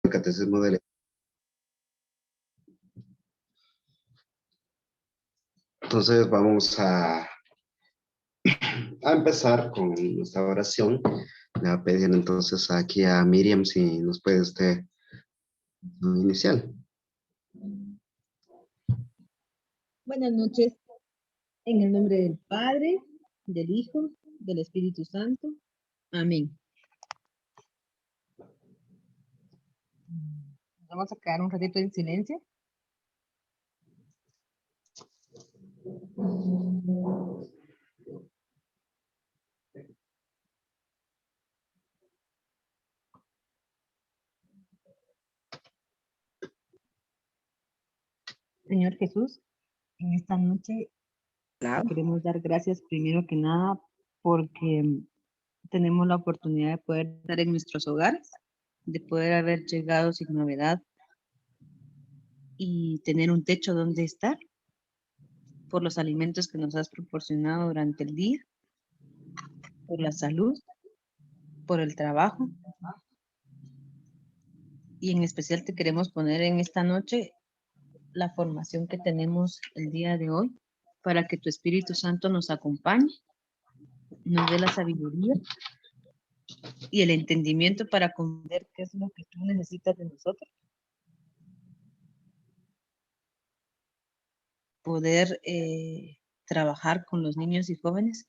el catecismo de la... Entonces vamos a empezar con nuestra oración. Le voy a pedir entonces aquí a Miriam si nos puede inicial. Buenas noches, en el nombre del Padre, del Hijo, del Espíritu Santo. Amén. Vamos a quedar un ratito en silencio. Señor Jesús, en esta noche queremos dar gracias primero que nada porque tenemos la oportunidad de poder estar en nuestros hogares, de poder haber llegado sin novedad y tener un techo donde estar, por los alimentos que nos has proporcionado durante el día, por la salud, por el trabajo. Y en especial te queremos poner en esta noche la formación que tenemos el día de hoy para que tu Espíritu Santo nos acompañe, nos dé la sabiduría y el entendimiento para comprender qué es lo que tú necesitas de nosotros. Poder trabajar con los niños y jóvenes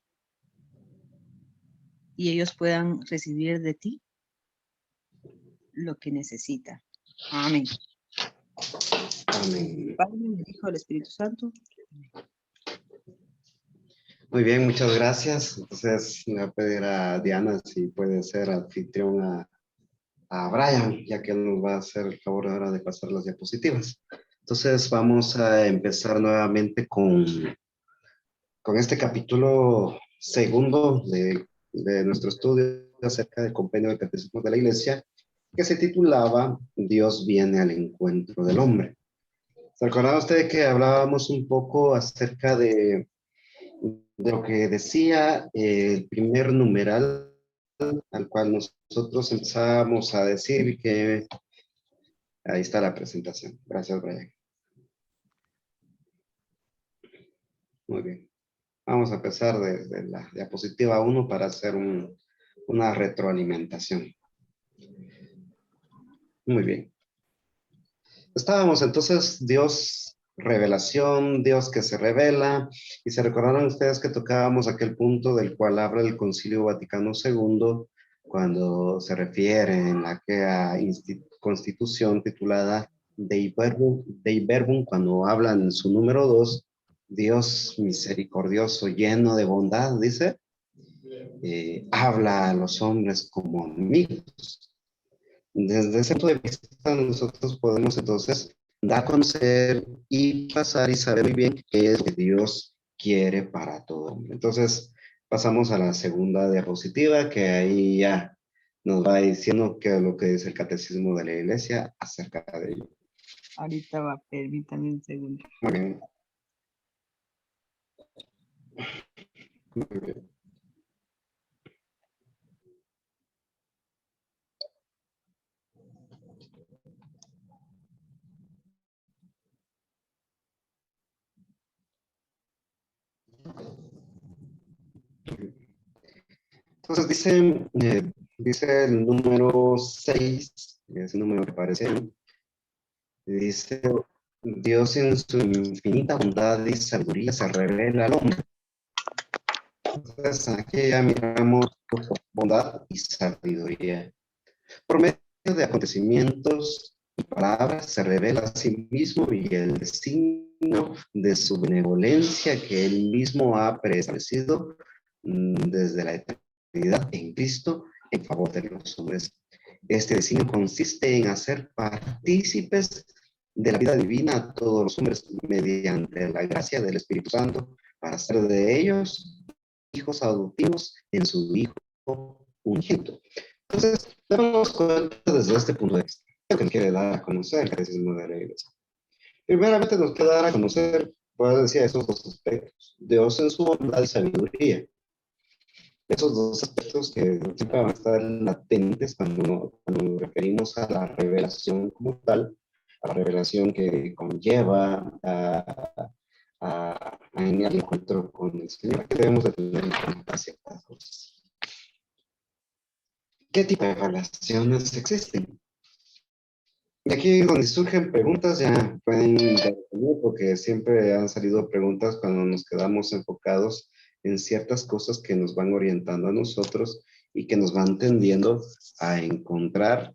y ellos puedan recibir de ti lo que necesitan. Amén. Amén. Padre, del Hijo, del Espíritu Santo. Muy bien, muchas gracias. Entonces le voy a pedir a Diana si puede ser anfitrión a Brian, ya que él nos va a hacer el favor ahora de pasar las diapositivas. Entonces vamos a empezar nuevamente con este capítulo segundo de nuestro estudio acerca del compendio del Catecismo de la Iglesia, que se titulaba Dios viene al encuentro del hombre. ¿Se acuerdan ustedes que hablábamos un poco acerca de lo que decía el primer numeral al cual nosotros empezábamos a decir que... Ahí está la presentación. Gracias, Brian. Muy bien. Vamos a empezar desde la diapositiva 1 para hacer una retroalimentación. Muy bien. Estábamos entonces, Dios, revelación, Dios que se revela, y se recordaron ustedes que tocábamos aquel punto del cual habla el Concilio Vaticano II, cuando se refiere en aquella constitución titulada Dei Verbum, cuando hablan en su número 2, Dios misericordioso, lleno de bondad, dice, habla a los hombres como amigos. Desde ese punto de vista, nosotros podemos entonces dar a conocer y pasar y saber muy bien qué es lo que Dios quiere para todo hombre. Entonces, pasamos a la segunda diapositiva, que ahí ya nos va diciendo qué es lo que dice el Catecismo de la Iglesia acerca de ello. Ahorita va, permítame un segundo. Muy bien. Muy bien. Entonces dice el número 6, ese número que aparece ahí, dice, Dios en su infinita bondad y sabiduría se revela al hombre. Entonces aquí ya miramos bondad y sabiduría. Por medio de acontecimientos y palabras se revela a sí mismo y el destino de su benevolencia que él mismo ha preestablecido desde la eternidad en Cristo en favor de los hombres. Este destino consiste en hacer partícipes de la vida divina a todos los hombres mediante la gracia del Espíritu Santo para hacer de ellos hijos adoptivos en su Hijo unigénito. Entonces, damos cuenta desde este punto de vista. Lo que nos quiere dar a conocer el Catecismo de la Iglesia. Primeramente nos quiere dar a conocer, pues decía, esos dos aspectos. Dios en su bondad y sabiduría. esos dos aspectos que siempre van a estar latentes cuando nos referimos a la revelación como tal, a la revelación que conlleva en el encuentro con el Señor, que debemos de tener en cuenta ciertas cosas. ¿Qué tipo de relaciones existen? Y aquí donde surgen preguntas, ya pueden intervenir, porque siempre han salido preguntas cuando nos quedamos enfocados en ciertas cosas que nos van orientando a nosotros y que nos van tendiendo a encontrar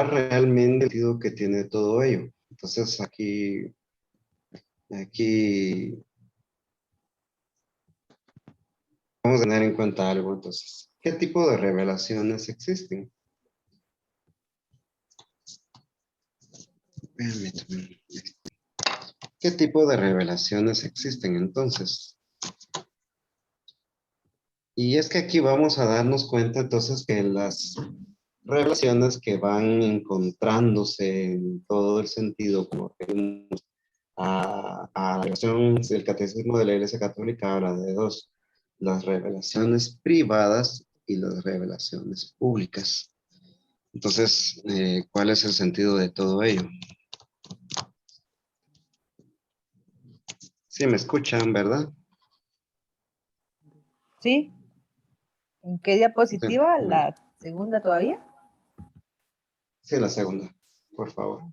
realmente el sentido que tiene todo ello. Entonces aquí vamos a tener en cuenta algo. Entonces, ¿qué tipo de revelaciones existen? Permítame. ¿Qué tipo de revelaciones existen entonces? Y es que aquí vamos a darnos cuenta entonces que las revelaciones que van encontrándose en todo el sentido, como tenemos a la revelación del Catecismo de la Iglesia Católica, habla de dos, las revelaciones privadas y las revelaciones públicas. Entonces, ¿cuál es el sentido de todo ello? Sí, me escuchan, ¿verdad? ¿Sí? ¿En qué Sí, diapositiva? muy bien. ¿La segunda todavía? Sí, la segunda, por favor.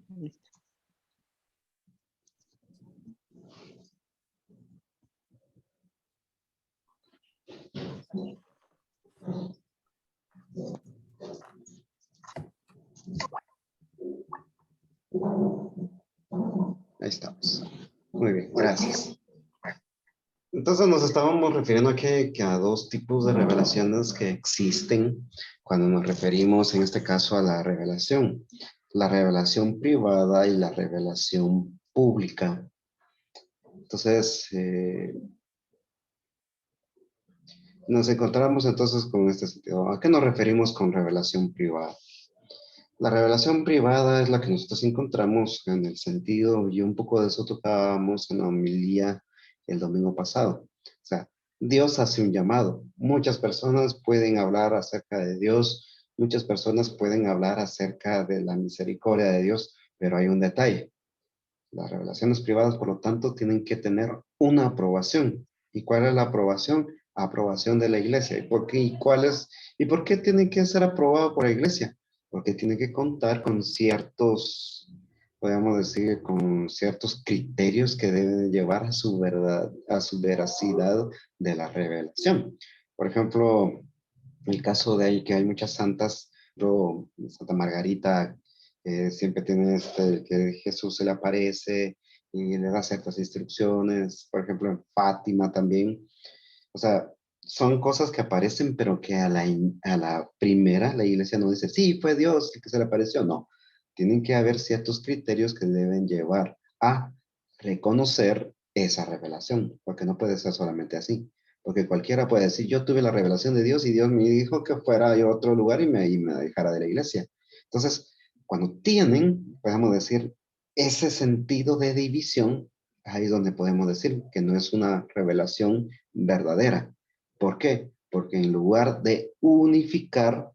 Listo. Ahí estamos. Muy bien, gracias. Entonces nos estábamos refiriendo que a dos tipos de revelaciones que existen cuando nos referimos en este caso a la revelación privada y la revelación pública. Entonces, nos encontramos entonces con este sentido. ¿A qué nos referimos con revelación privada? La revelación privada es la que nosotros encontramos en el sentido, y un poco de eso tocábamos en la homilía el domingo pasado. O sea, Dios hace un llamado. Muchas personas pueden hablar acerca de Dios, muchas personas pueden hablar acerca de la misericordia de Dios, pero hay un detalle. Las revelaciones privadas, por lo tanto, tienen que tener una aprobación. ¿Y cuál es la aprobación? Aprobación de la iglesia. ¿Y por qué? ¿Y por qué tienen que ser aprobados por la iglesia? Porque tienen que contar con ciertos, podríamos decir, con ciertos criterios que deben llevar a su verdad, a su veracidad de la revelación. Por ejemplo, el caso de ahí que hay muchas santas, Santa Margarita, siempre tiene que Jesús se le aparece y le da ciertas instrucciones, por ejemplo en Fátima también, o sea, son cosas que aparecen, pero que a la primera la iglesia no dice, sí, fue Dios el que se le apareció, no, tienen que haber ciertos criterios que deben llevar a reconocer esa revelación, porque no puede ser solamente así. Porque cualquiera puede decir, yo tuve la revelación de Dios y Dios me dijo que fuera a otro lugar y me dejara de la iglesia. Entonces, cuando tienen, podemos decir, ese sentido de división, ahí es donde podemos decir que no es una revelación verdadera. ¿Por qué? Porque en lugar de unificar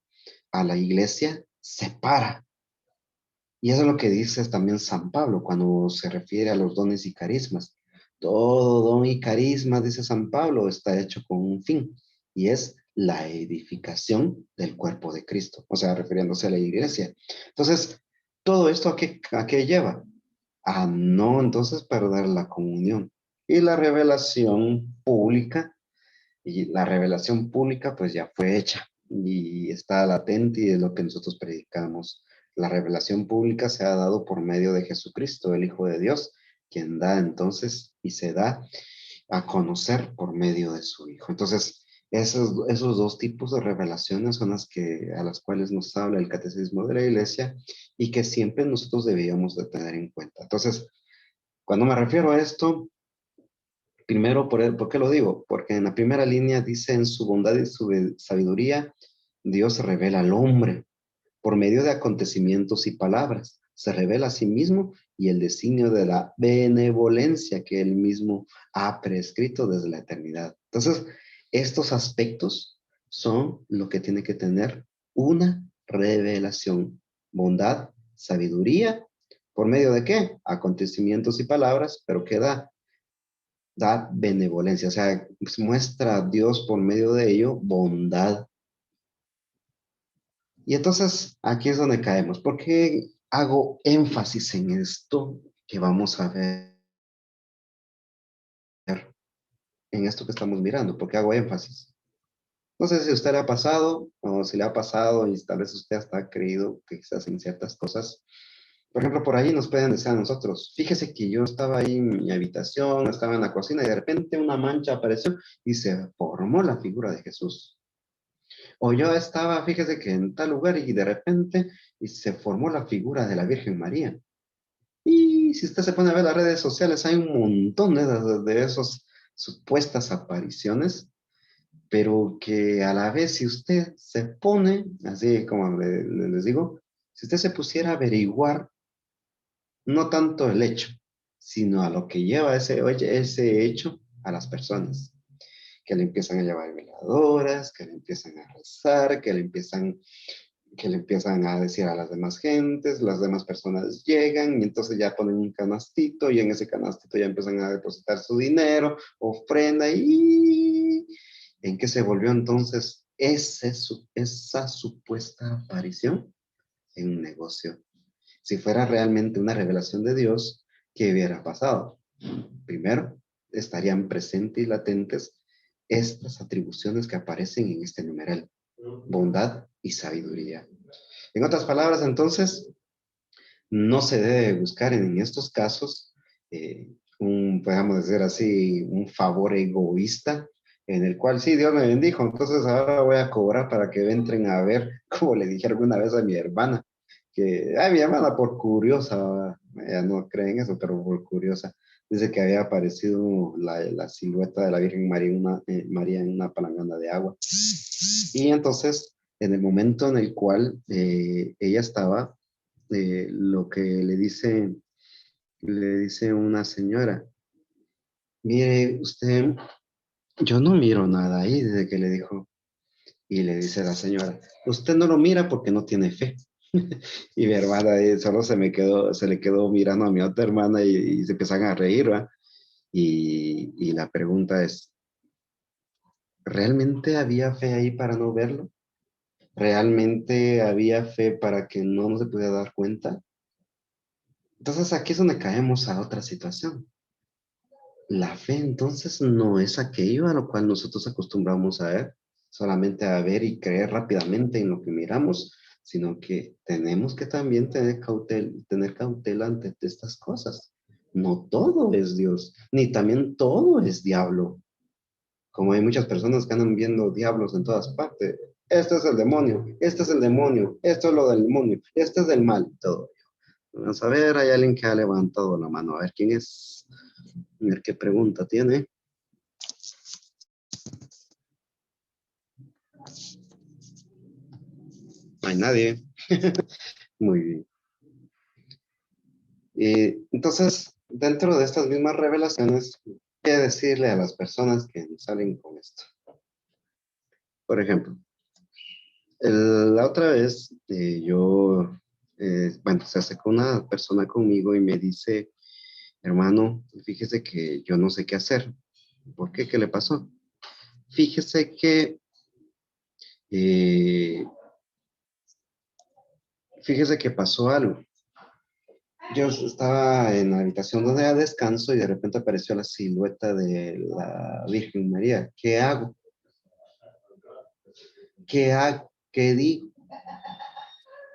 a la iglesia, separa. Y eso es lo que dice también San Pablo cuando se refiere a los dones y carismas. Todo don y carisma, dice San Pablo, está hecho con un fin, y es la edificación del cuerpo de Cristo, o sea, refiriéndose a la iglesia. Entonces, todo esto a qué lleva? A no entonces perder la comunión. Y la revelación pública pues ya fue hecha y está latente y es lo que nosotros predicamos. La revelación pública se ha dado por medio de Jesucristo, el Hijo de Dios, quien da entonces y se da a conocer por medio de su Hijo. Entonces, esos dos tipos de revelaciones son a las cuales nos habla el Catecismo de la Iglesia y que siempre nosotros debíamos de tener en cuenta. Entonces, Cuando me refiero a esto, primero, ¿por qué lo digo? Porque en la primera línea dice, en su bondad y su sabiduría, Dios se revela al hombre por medio de acontecimientos y palabras. Se revela a sí mismo y el designio de la benevolencia que él mismo ha prescrito desde la eternidad. Entonces, estos aspectos son lo que tiene que tener una revelación. Bondad, sabiduría, ¿por medio de qué? Acontecimientos y palabras, pero ¿qué da? Da benevolencia, o sea, pues muestra a Dios por medio de ello bondad. Y entonces aquí es donde caemos. ¿Por qué hago énfasis en esto que vamos a ver, en esto que estamos mirando? ¿Por qué hago énfasis? No sé si a usted le ha pasado o si le ha pasado y tal vez usted hasta ha creído que quizás en ciertas cosas. Por ejemplo, por ahí nos pueden decir a nosotros, fíjese que yo estaba ahí en mi habitación, estaba en la cocina y de repente una mancha apareció y se formó la figura de Jesús. O yo estaba, fíjese que en tal lugar y de repente y se formó la figura de la Virgen María. Y si usted se pone a ver las redes sociales, hay un montón de esas supuestas apariciones, pero que a la vez si usted se pone, así como les digo, si usted se pusiera a averiguar no tanto el hecho, sino a lo que lleva ese hecho a las personas, que le empiezan a llevar veladoras, que le empiezan a rezar, que le empiezan a decir a las demás gentes, las demás personas llegan y entonces ya ponen un canastito y en ese canastito ya empiezan a depositar su dinero, ofrenda y ¿en qué se volvió entonces esa supuesta aparición? En un negocio. Si fuera realmente una revelación de Dios, ¿qué hubiera pasado? Primero, estarían presentes y latentes estas atribuciones que aparecen en este numeral, bondad y sabiduría. En otras palabras, entonces, no se debe buscar en estos casos podemos decir así, un favor egoísta en el cual sí, Dios me bendijo, entonces ahora voy a cobrar para que entren a ver, como le dije alguna vez a mi hermana, que, ay, mi hermana por curiosa, ella no cree en eso, pero por curiosa, dice que había aparecido la silueta de la Virgen María en una palangana de agua. Y entonces, en el momento en el cual ella estaba, lo que le dice una señora, mire, usted, yo no miro nada ahí desde que le dijo, y le dice la señora, usted no lo mira porque no tiene fe. Y mi hermana ahí solo se le quedó mirando a mi otra hermana y se empiezan a reír, ¿va? Y la pregunta es, ¿realmente había fe ahí para no verlo? ¿Realmente había fe para que no se pudiera dar cuenta? Entonces aquí es donde caemos a otra situación. La fe entonces no es aquello a lo cual nosotros acostumbramos a ver, solamente a ver y creer rápidamente en lo que miramos, sino que tenemos que también tener cautela ante estas cosas. No todo es Dios, ni también todo es diablo. Como hay muchas personas que andan viendo diablos en todas partes. Este es el demonio, este es el demonio, esto es lo del demonio, este es del mal, todo. Vamos a ver, hay alguien que ha levantado la mano, a ver quién es, a ver qué pregunta tiene. No hay nadie. Muy bien. Entonces, dentro de estas mismas revelaciones, ¿qué decirle a las personas que salen con esto? Por ejemplo, la otra vez bueno, se acercó una persona conmigo y me dice, hermano, fíjese que yo no sé qué hacer. ¿Por qué? ¿Qué le pasó? Fíjese que, eh, fíjese que pasó algo. Yo estaba en la habitación donde era descanso y de repente apareció la silueta de la Virgen María. ¿Qué hago? ¿Qué hago? ¿Qué digo?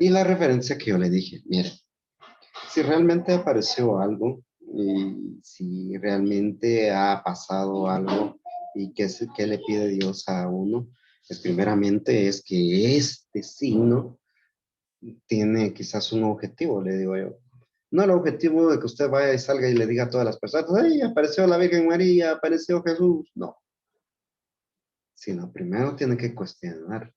Y la referencia que yo le dije, mire, si realmente apareció algo y si realmente ha pasado algo y qué le pide Dios a uno, pues primeramente es que este signo tiene quizás un objetivo, le digo yo. No el objetivo de que usted vaya y salga y le diga a todas las personas, ¡ay, apareció la Virgen María, apareció Jesús! No, sino primero tiene que cuestionar.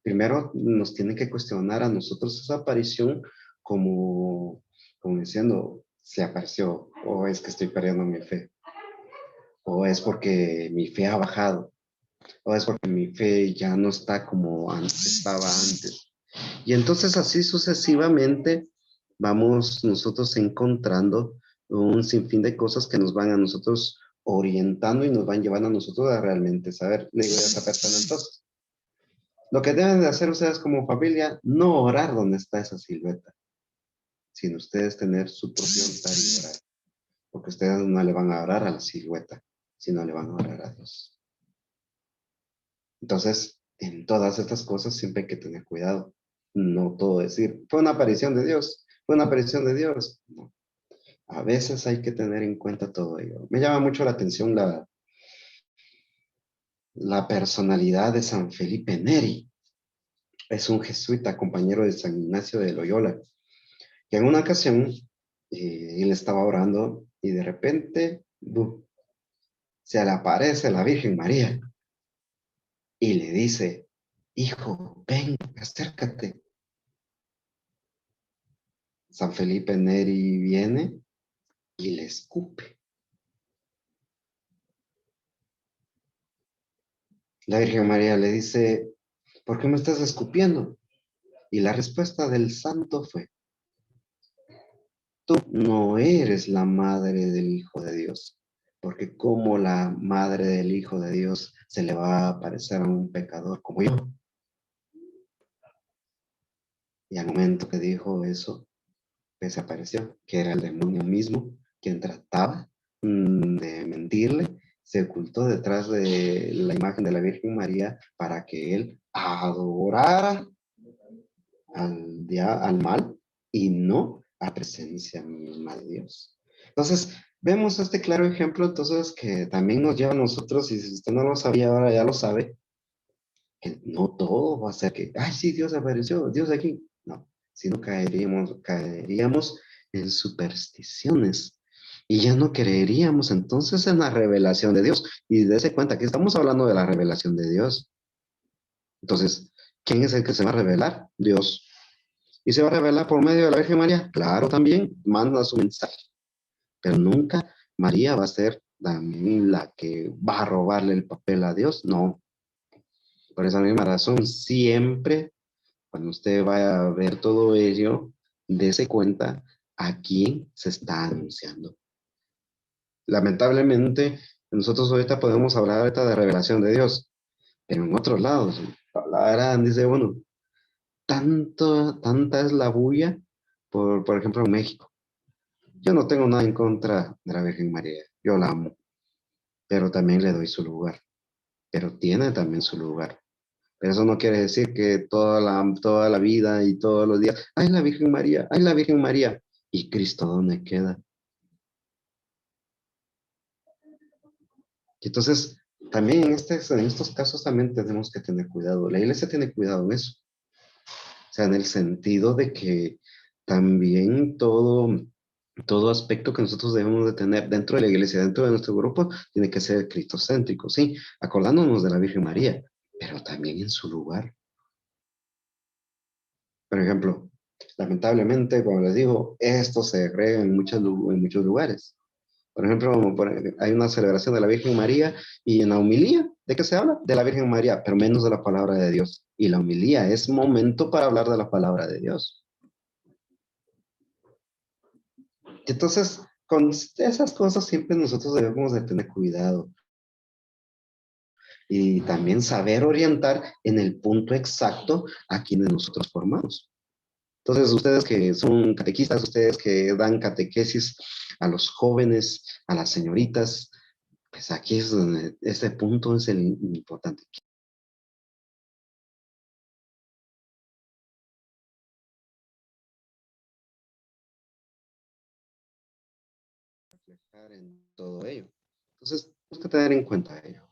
Primero nos tiene que cuestionar a nosotros esa aparición como, como diciendo, si apareció, o es que estoy perdiendo mi fe, o es porque mi fe ha bajado, o es porque mi fe ya no está como antes, estaba antes. Y entonces así sucesivamente vamos nosotros encontrando un sinfín de cosas que nos van a nosotros orientando y nos van llevando a nosotros a realmente saber. Le digo a esa persona entonces, lo que deben de hacer ustedes como familia, no orar donde está esa silueta, sino ustedes tener su propio altar y orar. Porque ustedes no le van a orar a la silueta, sino le van a orar a Dios. Entonces, en todas estas cosas siempre hay que tener cuidado. No todo decir, fue una aparición de Dios, fue una aparición de Dios. No. A veces hay que tener en cuenta todo ello. Me llama mucho la atención la personalidad de San Felipe Neri. Es un jesuita, compañero de San Ignacio de Loyola, que en una ocasión él estaba orando y de repente se le aparece la Virgen María y le dice, hijo, ven, acércate. San Felipe Neri viene y le escupe. La Virgen María le dice, ¿por qué me estás escupiendo? Y la respuesta del santo fue, tú no eres la madre del Hijo de Dios, porque como la madre del Hijo de Dios se le va a parecer a un pecador como yo. Y al momento que dijo eso, desapareció, que era el demonio mismo quien trataba de mentirle, se ocultó detrás de la imagen de la Virgen María para que él adorara al mal y no a presencia misma de Dios. Entonces, vemos este claro ejemplo, entonces, que también nos lleva a nosotros, y si usted no lo sabía, ahora ya lo sabe, que no todo va a ser que, ay, sí, Dios apareció, Dios aquí. No, sino caeríamos en supersticiones y ya no creeríamos entonces en la revelación de Dios. Y dése cuenta que estamos hablando de la revelación de Dios. Entonces, ¿quién es el que se va a revelar? Dios. ¿Y se va a revelar por medio de la Virgen María? Claro, también manda su mensaje, pero nunca María va a ser también la que va a robarle el papel a Dios. No, por esa misma razón, siempre cuando usted vaya a ver todo ello, dése cuenta a quién se está anunciando. Lamentablemente, nosotros ahorita podemos hablar ahorita de revelación de Dios, pero en otros lados, hablarán, dice, bueno, tanta es la bulla, por ejemplo, en México. Yo no tengo nada en contra de la Virgen María, yo la amo, pero también le doy su lugar, pero tiene también su lugar. Pero eso no quiere decir que toda la vida y todos los días, ¡ay, la Virgen María! ¡Ay, la Virgen María! ¿Y Cristo dónde queda? Y entonces, también en estos casos también tenemos que tener cuidado. La iglesia tiene cuidado en eso. O sea, en el sentido de que también todo aspecto que nosotros debemos de tener dentro de la iglesia, dentro de nuestro grupo, tiene que ser cristocéntrico, sí, acordándonos de la Virgen María, pero también en su lugar. Por ejemplo, lamentablemente, como les digo, esto se agrega en muchos lugares. Por ejemplo, hay una celebración de la Virgen María y en la homilía, ¿de qué se habla? De la Virgen María, pero menos de la palabra de Dios. Y la homilía es momento para hablar de la palabra de Dios. Entonces, con esas cosas siempre nosotros debemos de tener cuidado y también saber orientar en el punto exacto a quienes nosotros formamos. Entonces, ustedes que son catequistas, ustedes que dan catequesis a los jóvenes, a las señoritas, pues aquí es donde este punto es el importante. Reflejar en todo ello. Entonces, tenemos que tener en cuenta ello.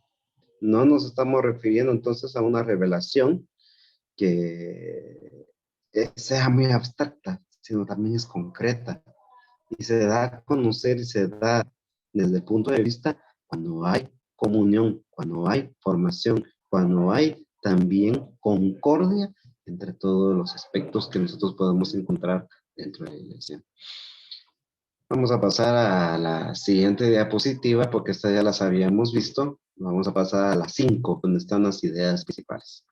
No nos estamos refiriendo entonces a una revelación que sea muy abstracta, sino también es concreta. Y se da a conocer y se da desde el punto de vista cuando hay comunión, cuando hay formación, cuando hay también concordia entre todos los aspectos que nosotros podemos encontrar dentro de la iglesia. Vamos a pasar a la siguiente diapositiva porque esta ya las habíamos visto. Vamos a pasar a la 5, donde están las ideas principales.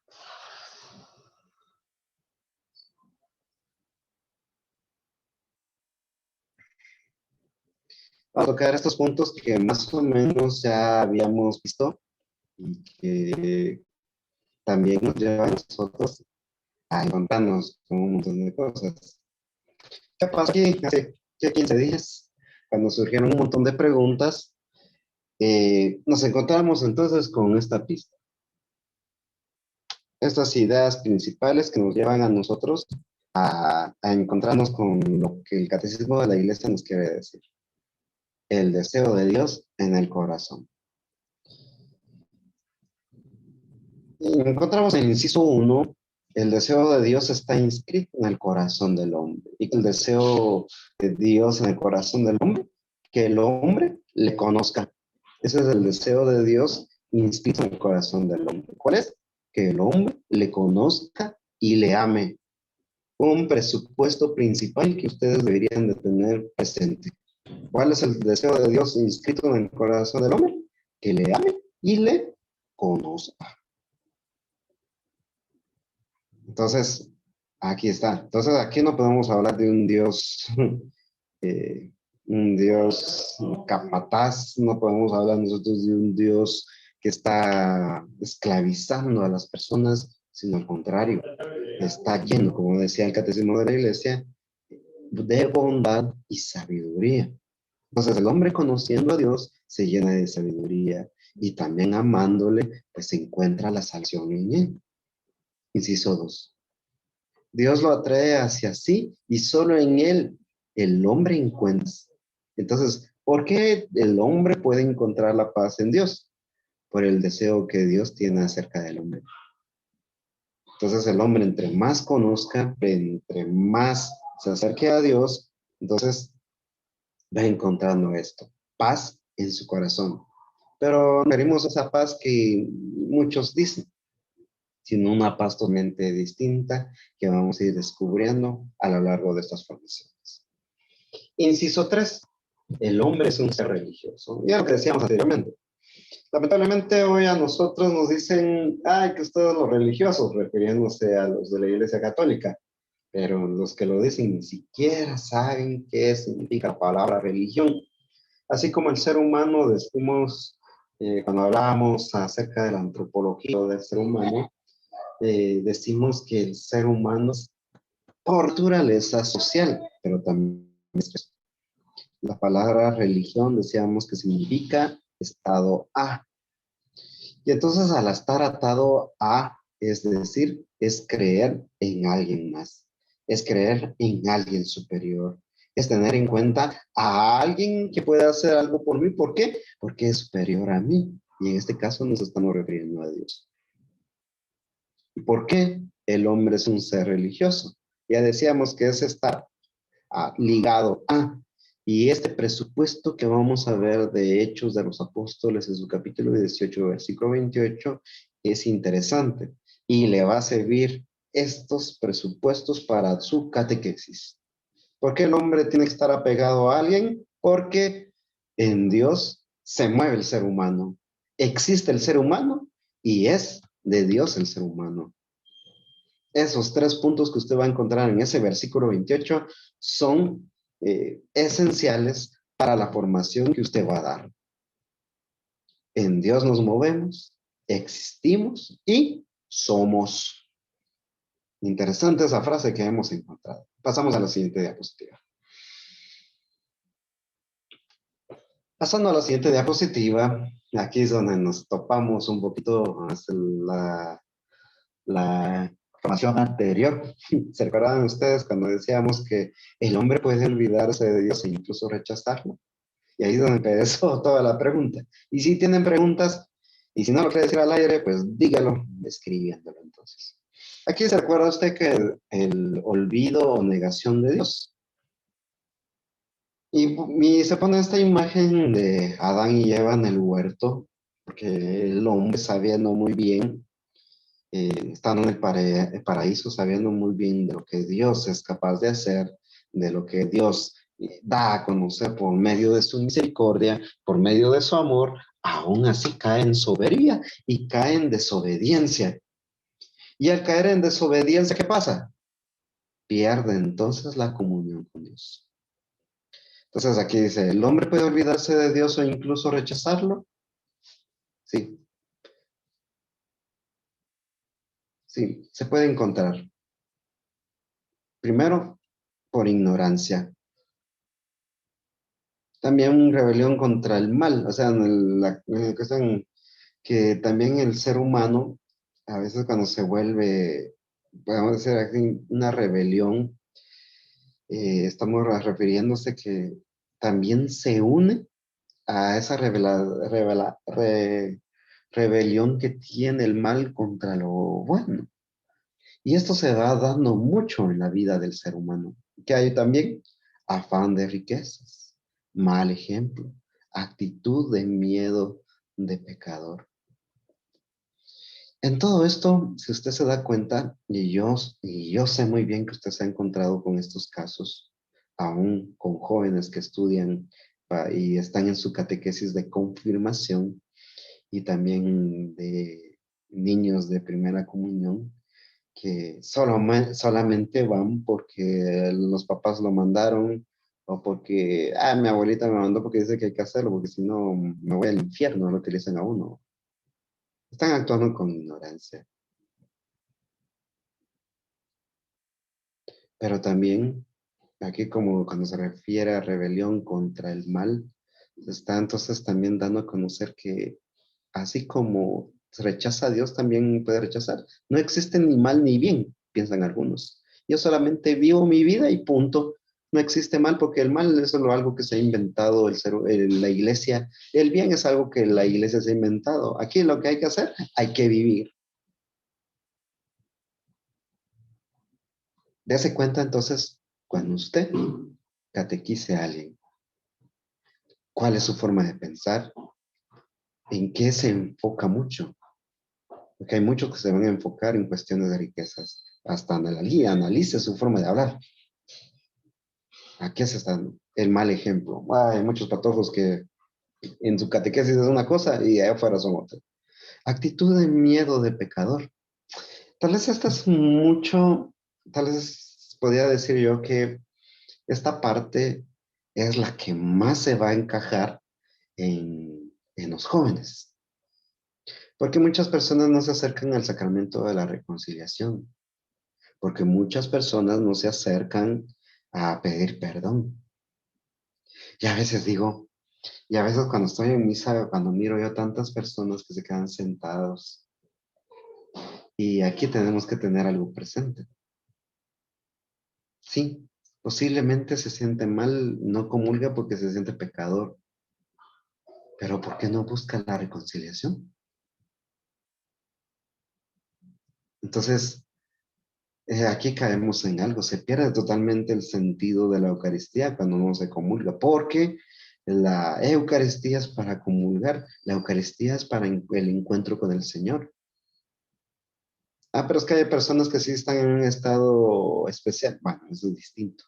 Vamos a tocar estos puntos que más o menos ya habíamos visto y que también nos llevan a nosotros a encontrarnos con un montón de cosas. ¿Qué pasó aquí hace 15 días? Cuando surgieron un montón de preguntas, nos encontramos entonces con esta pista. Estas ideas principales que nos llevan a nosotros a encontrarnos con lo que el catecismo de la iglesia nos quiere decir. El deseo de Dios en el corazón. Y encontramos en el inciso 1, el deseo de Dios está inscrito en el corazón del hombre. Y el deseo de Dios en el corazón del hombre, que el hombre le conozca. Ese es el deseo de Dios inscrito en el corazón del hombre. ¿Cuál es? Que el hombre le conozca y le ame. Un presupuesto principal que ustedes deberían de tener presente. ¿Cuál es el deseo de Dios inscrito en el corazón del hombre? Que le ame y le conozca. Entonces, aquí está. Entonces, aquí no podemos hablar de un Dios capataz, no podemos hablar nosotros de un Dios que está esclavizando a las personas, sino al contrario, está lleno, como decía el catecismo de la iglesia, de bondad y sabiduría. Entonces, el hombre conociendo a Dios se llena de sabiduría y también amándole, pues se encuentra la salvación en él. Inciso 2. Dios lo atrae hacia sí y solo en él el hombre encuentra. Entonces, ¿por qué el hombre puede encontrar la paz en Dios? Por el deseo que Dios tiene acerca del hombre. Entonces, el hombre entre más conozca, entre más se acerque a Dios, entonces va encontrando esto, paz en su corazón. Pero no queremos esa paz que muchos dicen, sino una paz totalmente distinta que vamos a ir descubriendo a lo largo de estas formaciones. Inciso 3. El hombre es un ser religioso. Ya lo que decíamos anteriormente. Lamentablemente hoy a nosotros nos dicen, ay, que ustedes los religiosos, refiriéndose a los de la Iglesia Católica, pero los que lo dicen ni siquiera saben qué significa la palabra religión. Así como el ser humano, decimos, cuando hablábamos acerca de la antropología del ser humano, decimos que el ser humano es por naturaleza social, pero también es. La palabra religión decíamos que significa estado a. Y entonces al estar atado a, es decir, es creer en alguien más, es creer en alguien superior, es tener en cuenta a alguien que pueda hacer algo por mí. ¿Por qué? Porque es superior a mí. Y en este caso nos estamos refiriendo a Dios. ¿Y por qué el hombre es un ser religioso? Ya decíamos que es estar ligado a. Y este presupuesto que vamos a ver de Hechos de los Apóstoles en su capítulo 18, versículo 28, es interesante y le va a servir estos presupuestos para su catequesis. ¿Por qué el hombre tiene que estar apegado a alguien? Porque en Dios se mueve el ser humano. Existe el ser humano y es de Dios el ser humano. Esos 3 puntos que usted va a encontrar en ese versículo 28 son esenciales para la formación que usted va a dar. En Dios nos movemos, existimos y somos. Interesante esa frase que hemos encontrado. Pasamos a la siguiente diapositiva. Pasando a la siguiente diapositiva, aquí es donde nos topamos un poquito la información anterior. ¿Se recuerdan ustedes cuando decíamos que el hombre puede olvidarse de Dios e incluso rechazarlo? Y ahí es donde empezó toda la pregunta. Y si tienen preguntas, y si no lo quiere decir al aire, pues dígalo escribiéndolo entonces. Aquí se recuerda usted que el olvido o negación de Dios. Y se pone esta imagen de Adán y Eva en el huerto, porque el hombre sabiendo muy bien, estando en el paraíso, sabiendo muy bien de lo que Dios es capaz de hacer, de lo que Dios da a conocer por medio de su misericordia, por medio de su amor, aún así cae en soberbia y cae en desobediencia. Y al caer en desobediencia, ¿qué pasa? Pierde entonces la comunión con Dios. Entonces aquí dice, ¿el hombre puede olvidarse de Dios o incluso rechazarlo? Sí, sí, se puede encontrar. Primero, por ignorancia. También rebelión contra el mal, o sea, en la cuestión que también el ser humano, a veces cuando se vuelve, podemos decir aquí, una rebelión, estamos refiriéndose que también se une a esa rebelión que tiene el mal contra lo bueno. Y esto se va dando mucho en la vida del ser humano, que hay también afán de riquezas, mal ejemplo, actitud de miedo de pecador. En todo esto, si usted se da cuenta, y yo sé muy bien que usted se ha encontrado con estos casos, aún con jóvenes que estudian y están en su catequesis de confirmación y también de niños de primera comunión, que solamente van porque los papás lo mandaron o porque, mi abuelita me mandó porque dice que hay que hacerlo, porque si no me voy al infierno, lo utilizan a uno. Están actuando con ignorancia. Pero también, aquí como cuando se refiere a rebelión contra el mal, se está entonces también dando a conocer que así como se rechaza a Dios, también puede rechazar. No existe ni mal ni bien, piensan algunos. Yo solamente vivo mi vida y punto. No existe mal porque el mal es solo algo que se ha inventado la iglesia. El bien es algo que la iglesia se ha inventado. Aquí lo que hay que hacer, hay que vivir. Dese cuenta entonces, cuando usted catequice a alguien, cuál es su forma de pensar, en qué se enfoca mucho. Porque hay muchos que se van a enfocar en cuestiones de riquezas. Hasta analice su forma de hablar. Aquí se está el mal ejemplo. Hay muchos patojos que en su catequesis es una cosa y allá afuera son otra. Actitud de miedo de pecador. Tal vez esta es mucho, tal vez podría decir yo que esta parte es la que más se va a encajar en los jóvenes. Porque muchas personas no se acercan al sacramento de la reconciliación. Porque muchas personas no se acercan a pedir perdón. Y a veces digo, y a veces cuando estoy en misa, cuando miro yo tantas personas que se quedan sentados, y aquí tenemos que tener algo presente. Sí, posiblemente se siente mal, no comulga porque se siente pecador, pero ¿por qué no busca la reconciliación? Entonces, aquí caemos en algo, se pierde totalmente el sentido de la Eucaristía cuando no se comulga, porque la Eucaristía es para comulgar, la Eucaristía es para el encuentro con el Señor. Pero es que hay personas que sí están en un estado especial, bueno, eso es distinto,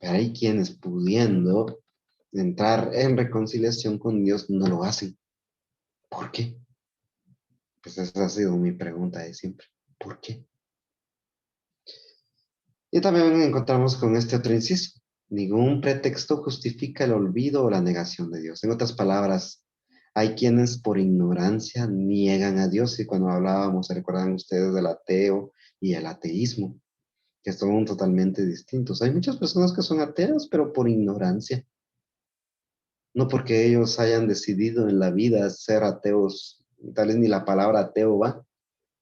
pero hay quienes pudiendo entrar en reconciliación con Dios no lo hacen. ¿Por qué? Pues esa ha sido mi pregunta de siempre. ¿Por qué? Y también encontramos con este otro inciso. Ningún pretexto justifica el olvido o la negación de Dios. En otras palabras, hay quienes por ignorancia niegan a Dios y cuando hablábamos, ¿se recuerdan ustedes del ateo y el ateísmo? Que son totalmente distintos. Hay muchas personas que son ateas, pero por ignorancia. No porque ellos hayan decidido en la vida ser ateos, tal vez ni la palabra ateo va,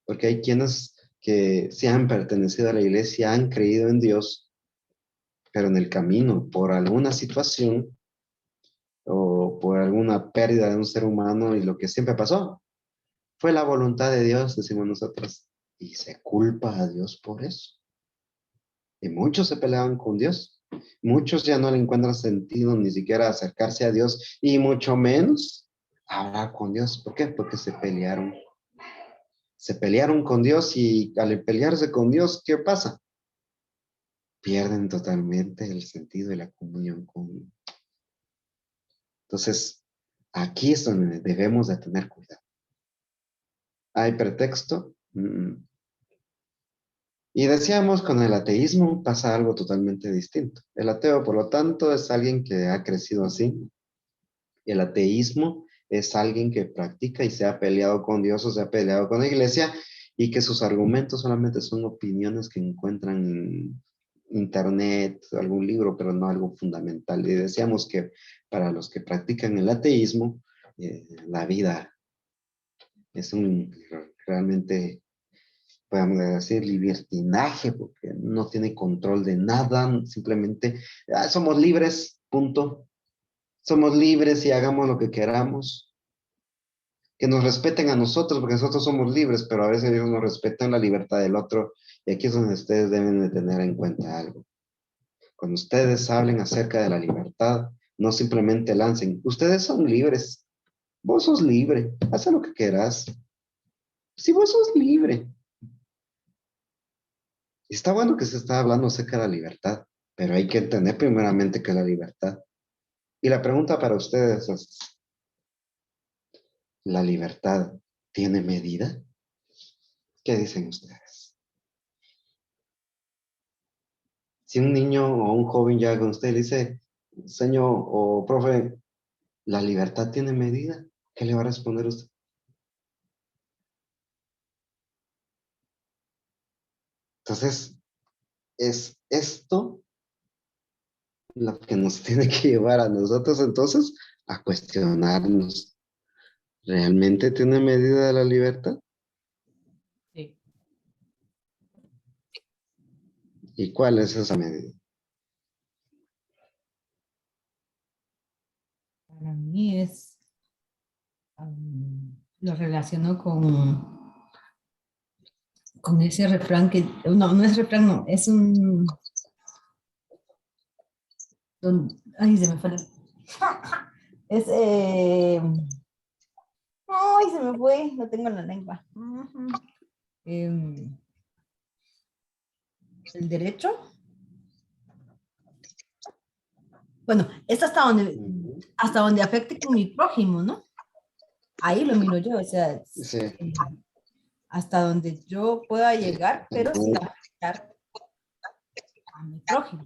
porque hay quienes que sí han pertenecido a la iglesia, han creído en Dios, pero en el camino, por alguna situación o por alguna pérdida de un ser humano y lo que siempre pasó, fue la voluntad de Dios, decimos nosotros. y se culpa a Dios por eso. Y muchos se peleaban con Dios. Muchos ya no le encuentran sentido ni siquiera acercarse a Dios y mucho menos hablar con Dios. ¿Por qué? Porque se pelearon. Se pelearon con Dios y al pelearse con Dios, ¿qué pasa? Pierden totalmente el sentido de la comunión con Él. Entonces, aquí es donde debemos de tener cuidado. ¿Hay pretexto? Y decíamos, con el ateísmo pasa algo totalmente distinto. El ateo, por lo tanto, es alguien que ha crecido así. El ateísmo es alguien que practica y se ha peleado con Dios o se ha peleado con la iglesia y que sus argumentos solamente son opiniones que encuentran en internet, algún libro, pero no algo fundamental. Y decíamos que para los que practican el ateísmo, la vida es realmente, podemos decir, libertinaje, porque no tiene control de nada, simplemente somos libres, punto. Somos libres y hagamos lo que queramos. Que nos respeten a nosotros, porque nosotros somos libres, pero a veces ellos no respetan la libertad del otro. Y aquí es donde ustedes deben de tener en cuenta algo. Cuando ustedes hablen acerca de la libertad, no simplemente lancen, ustedes son libres. Vos sos libre, haz lo que quieras. Si vos sos libre. Está bueno que se está hablando acerca de la libertad, pero hay que entender primeramente qué es la libertad. Y la pregunta para ustedes es, ¿la libertad tiene medida? ¿Qué dicen ustedes? Si un niño o un joven llega con usted y le dice, señor o profe, ¿la libertad tiene medida? ¿Qué le va a responder usted? Entonces, es esto lo que nos tiene que llevar a nosotros entonces a cuestionarnos. ¿Realmente tiene medida la libertad? Sí. ¿Y cuál es esa medida? Para mí lo relaciono con ese refrán que, no, no es refrán, no, es ay, se me fue. Es, ay, se me fue, lo tengo en la lengua. El derecho. Bueno, es hasta donde afecte con mi prójimo, ¿no? Ahí lo miro yo, o sea, Sí, hasta donde yo pueda sí. llegar, pero sin afectar a mi prójimo,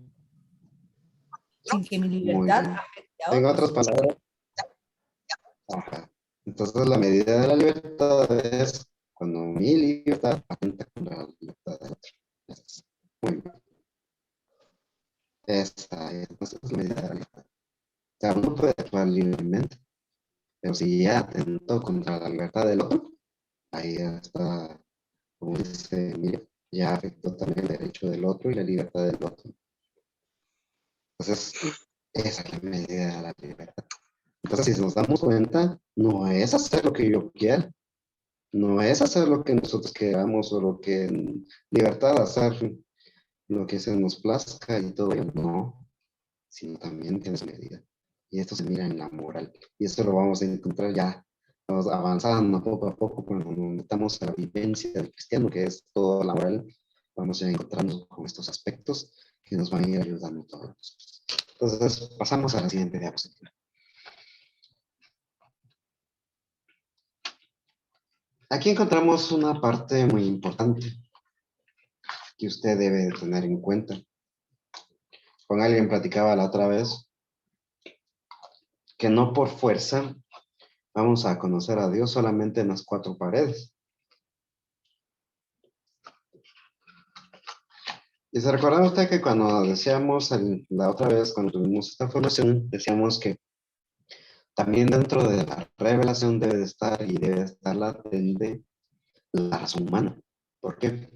sin que mi Muy libertad bien. afecte a En otras otros. palabras, ajá. Entonces la medida de la libertad es cuando mi libertad atenta contra la libertad del otro. Muy bien. Esa es entonces la medida de la libertad. O sea, uno puede actuar libremente, pero si ya atentó contra la libertad del otro, ahí ya está, como dice, mira, ya afectó también el derecho del otro y la libertad del otro. Entonces, esa es la medida de la libertad. Entonces, si nos damos cuenta, no es hacer lo que yo quiera, no es hacer lo que nosotros queramos o lo que en libertad hacer lo que se nos plazca y todo ello, no, sino también tiene su medida. Y esto se mira en la moral. Y esto lo vamos a encontrar ya, vamos avanzando poco a poco cuando nos metamos a la vivencia del cristiano, que es toda la moral, vamos a ir encontrando con estos aspectos que nos van a ir ayudando todos. Entonces, pasamos a la siguiente diapositiva. Aquí encontramos una parte muy importante que usted debe tener en cuenta. Con alguien platicaba la otra vez que no por fuerza vamos a conocer a Dios solamente en las cuatro paredes. Y se recuerda usted que cuando decíamos la otra vez, cuando tuvimos esta formación, decíamos que también dentro de la revelación debe de estar y debe de estar latente la razón humana. ¿Por qué?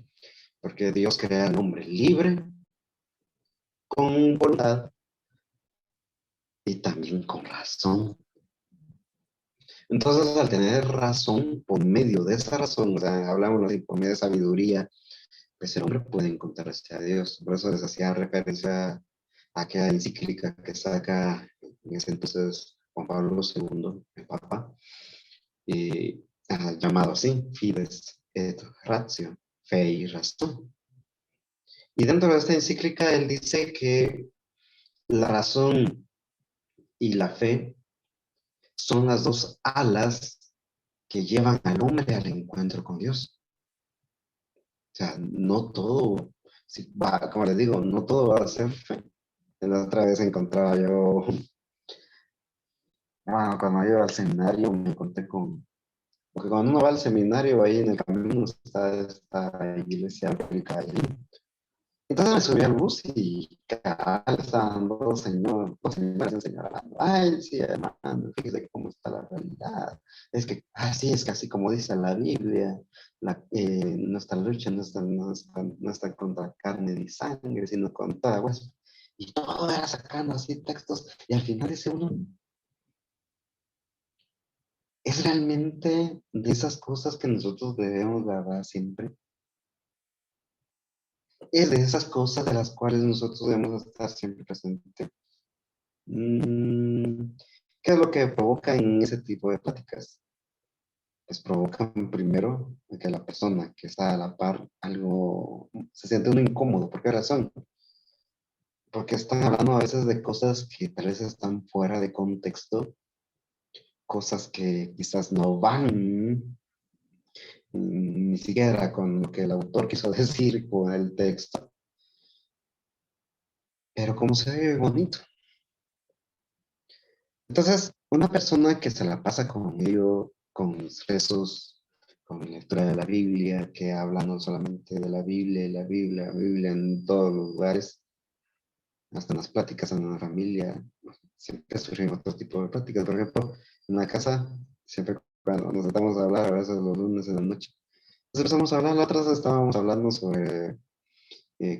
Porque Dios crea al hombre libre, con voluntad y también con razón. Entonces, al tener razón, por medio de esa razón, o sea, hablamos así, por medio de sabiduría, pues el hombre puede encontrarse a Dios. Por eso les hacía referencia a aquella encíclica que saca en ese entonces Juan Pablo II, el Papa, y, llamado así, Fides et Ratio, fe y razón. Y dentro de esta encíclica él dice que la razón y la fe son las dos alas que llevan al hombre al encuentro con Dios. O sea, no todo, si va, como les digo, no todo va a ser fe. La otra vez encontraba yo, bueno, cuando yo iba al seminario me encontré con, porque cuando uno va al seminario ahí en el camino está esta iglesia católica ahí. Entonces me subí al bus y cabal estaban dos señores y un señor hablando. Ay, sí, hermano, fíjese cómo está la realidad. Es que, sí, es que así como dice la Biblia, nuestra lucha no está contra carne ni sangre, sino contra hueso. Y todo era sacando así textos. Y al final dice uno, es realmente de esas cosas que nosotros debemos guardar siempre. Es de esas cosas de las cuales nosotros debemos estar siempre presentes. Mm, ¿Qué es lo que provoca en ese tipo de pláticas? Pues provocan primero que la persona que está a la par algo se siente uno incómodo. ¿Por qué razón? Porque están hablando a veces de cosas que tal vez están fuera de contexto, cosas que quizás no van ni siquiera con lo que el autor quiso decir con el texto, pero como se ve bonito. Entonces, una persona que se la pasa con ello, con mis rezos, con mi lectura de la Biblia, que habla no solamente de la Biblia, y la Biblia en todos los lugares, hasta en las pláticas en la familia, siempre surgen otro tipo de pláticas. Por ejemplo, en la casa, siempre cuando nos sentamos a hablar, a veces los lunes en la noche, nos empezamos a hablar, la otra vez estábamos hablando sobre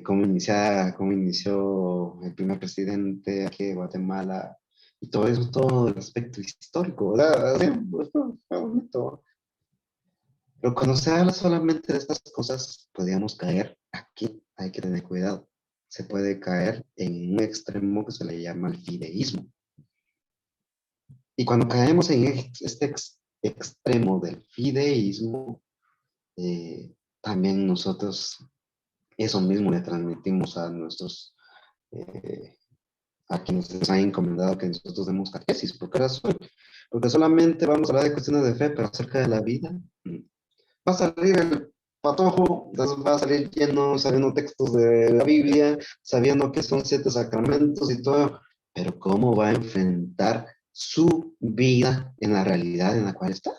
cómo inició el primer presidente aquí de Guatemala y todo eso, todo el aspecto histórico, ¿verdad? Así, pues, fue bonito. Pero cuando se habla solamente de estas cosas, podríamos caer aquí, hay que tener cuidado. Se puede caer en un extremo que se le llama el fideísmo. Y cuando caemos en este extremo del fideísmo, también nosotros eso mismo le transmitimos a nuestros eh, a quienes les han encomendado que nosotros demos catequesis. ¿Por qué razón? Porque solamente vamos a hablar de cuestiones de fe, pero acerca de la vida, va a salir el patojo, entonces va a salir lleno, sabiendo textos de la Biblia, sabiendo que son 7 sacramentos y todo, pero ¿cómo va a enfrentar su vida en la realidad en la cual está?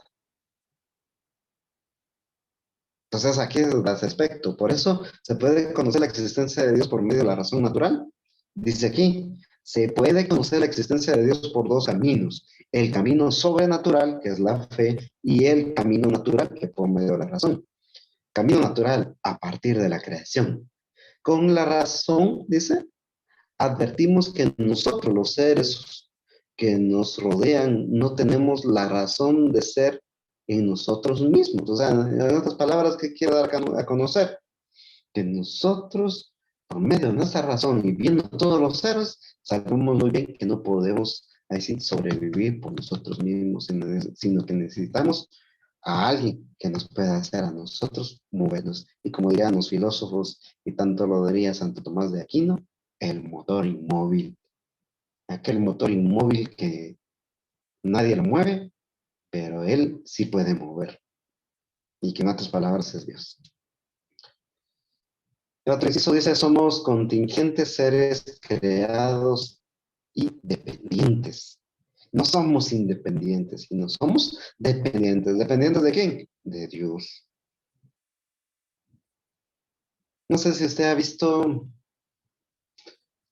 Entonces aquí es ese aspecto. Por eso se puede conocer la existencia de Dios por medio de la razón natural. Dice aquí, se puede conocer la existencia de Dios por dos caminos. El camino sobrenatural, que es la fe, y el camino natural, que es por medio de la razón. Camino natural a partir de la creación. Con la razón, dice, advertimos que nosotros, los seres que nos rodean, no tenemos la razón de ser en nosotros mismos. O sea, en otras palabras, ¿qué quiero dar a conocer? Que nosotros, por medio de nuestra razón y viendo todos los seres, sabemos muy bien que no podemos así sobrevivir por nosotros mismos, sino que necesitamos a alguien que nos pueda hacer a nosotros movernos. Y como dirían los filósofos, y tanto lo diría Santo Tomás de Aquino, el motor inmóvil. Aquel motor inmóvil que nadie lo mueve, pero él sí puede mover. Y que en otras palabras es Dios. El otro inciso dice, somos contingentes seres creados y dependientes. No somos independientes, sino somos dependientes. ¿Dependientes de quién? De Dios. No sé si usted ha visto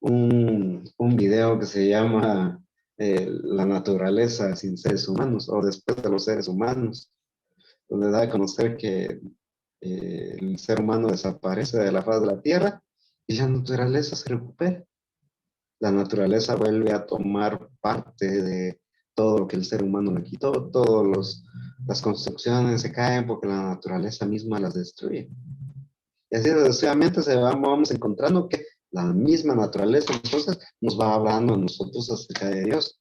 un video que se llama La naturaleza sin seres humanos o después de los seres humanos, donde da a conocer que el ser humano desaparece de la faz de la Tierra y la naturaleza se recupera. La naturaleza vuelve a tomar parte todo lo que el ser humano le quitó, todas las construcciones se caen porque la naturaleza misma las destruye. Y así sucesivamente vamos encontrando que la misma naturaleza entonces nos va hablando a nosotros acerca de Dios.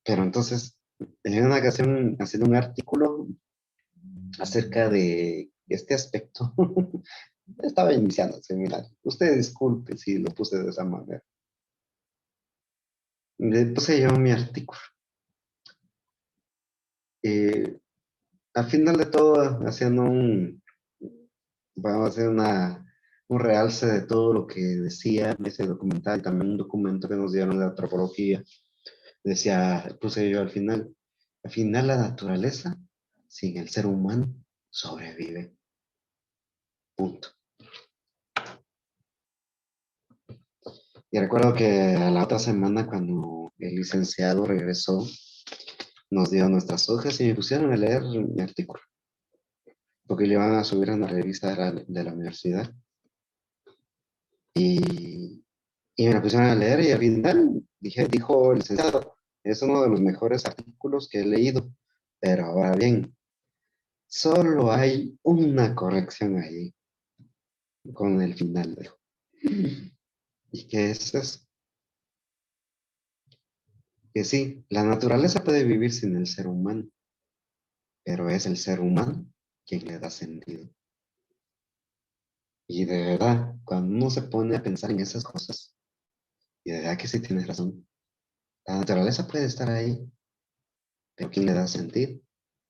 Pero entonces, en una ocasión, haciendo un artículo acerca de este aspecto, estaba iniciando, mira, usted disculpe si lo puse de esa manera. Le puse yo mi artículo. Al final de todo, haciendo vamos a hacer un realce de todo lo que decía ese documental, también un documento que nos dieron de antropología. Decía, puse yo al final la naturaleza sin el ser humano sobrevive. Punto. Y recuerdo que a la otra semana, cuando el licenciado regresó, nos dio nuestras hojas y me pusieron a leer mi artículo, porque le iban a subir a una revista de la universidad. Y me la pusieron a leer y al final dijo el licenciado, es uno de los mejores artículos que he leído. Pero ahora bien, solo hay una corrección ahí con el final, dijo. ¿Y qué es eso? Que sí, la naturaleza puede vivir sin el ser humano, pero es el ser humano quien le da sentido. Y de verdad, cuando uno se pone a pensar en esas cosas, y de verdad que sí tienes razón, la naturaleza puede estar ahí, pero ¿quién le da sentido?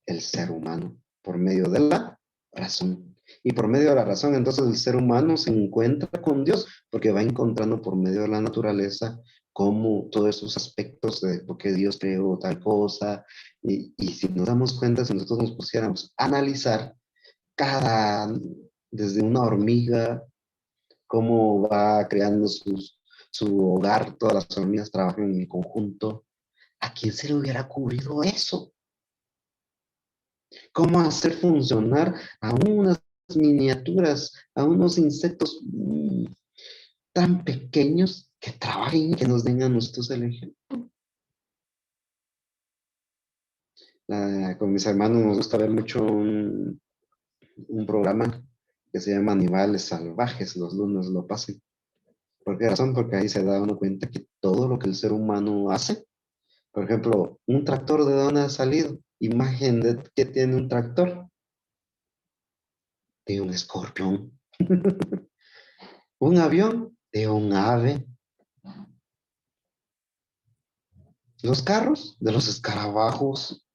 El ser humano, por medio de la razón. Y por medio de la razón, entonces el ser humano se encuentra con Dios, porque va encontrando por medio de la naturaleza cómo todos esos aspectos de por qué Dios creó tal cosa. Y si nos damos cuenta, si nosotros nos pusiéramos a analizar desde una hormiga, cómo va creando su hogar, todas las hormigas trabajan en conjunto. ¿A quién se le hubiera ocurrido eso? ¿Cómo hacer funcionar a unas miniaturas, a unos insectos tan pequeños que trabajen y que nos den a nosotros el ejemplo? Con mis hermanos nos gusta ver mucho un programa que se llama Animales Salvajes, los lunes lo pasan. ¿Por qué razón? Porque ahí se da uno cuenta que todo lo que el ser humano hace, por ejemplo, un tractor, ¿de dónde ha salido? Imagen de que tiene un tractor, de un escorpión. Un avión, de un ave. Los carros, de los escarabajos.